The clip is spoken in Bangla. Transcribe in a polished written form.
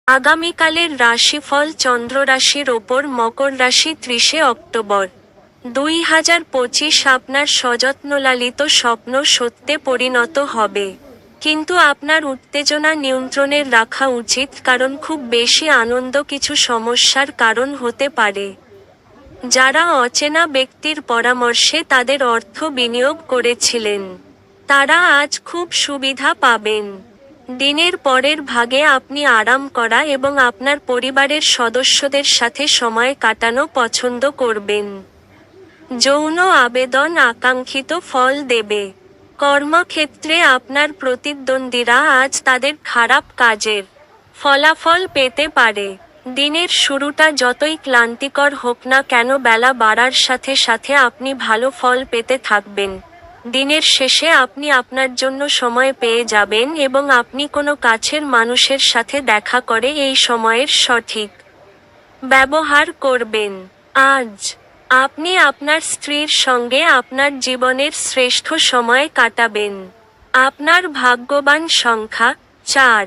আগামীকালের রাশিফল চন্দ্র রাশির ওপর মকর রাশি 30শে অক্টোবর 2025 আপনার সযত্নলালিত স্বপ্ন সত্যে পরিণত হবে। কিন্তু আপনার উত্তেজনা নিয়ন্ত্রণে রাখা উচিত, কারণ খুব বেশি আনন্দ কিছু সমস্যার কারণ হতে পারে। যারা অচেনা ব্যক্তির পরামর্শে তাদের অর্থ বিনিয়োগ করেছিলেন, তারা আজ খুব সুবিধা পাবেন। দিনের পরের ভাগে আপনি আরাম করা এবং আপনার পরিবারের সদস্যদের সাথে সময় কাটানো পছন্দ করবেন। যৌন আবেদন আকাঙ্ক্ষিত ফল দেবে। কর্মক্ষেত্রে আপনার প্রতিদ্বন্দ্বীরা আজ তাদের খারাপ কাজের ফলাফল পেতে পারে। দিনের শুরুটা যতই ক্লান্তিকর হোক না কেন, বেলা বাড়ার সাথে সাথে আপনি ভালো ফল পেতে থাকবেন। দিনের শেষে আপনি আপনার জন্য সময় পেয়ে যাবেন এবং আপনি কোনো কাছের মানুষের সাথে দেখা করে এই সময়ের সঠিক ব্যবহার করবেন। আজ আপনি আপনার স্ত্রীর সঙ্গে আপনার জীবনের শ্রেষ্ঠ সময় কাটাবেন। আপনার ভাগ্যবান সংখ্যা 4।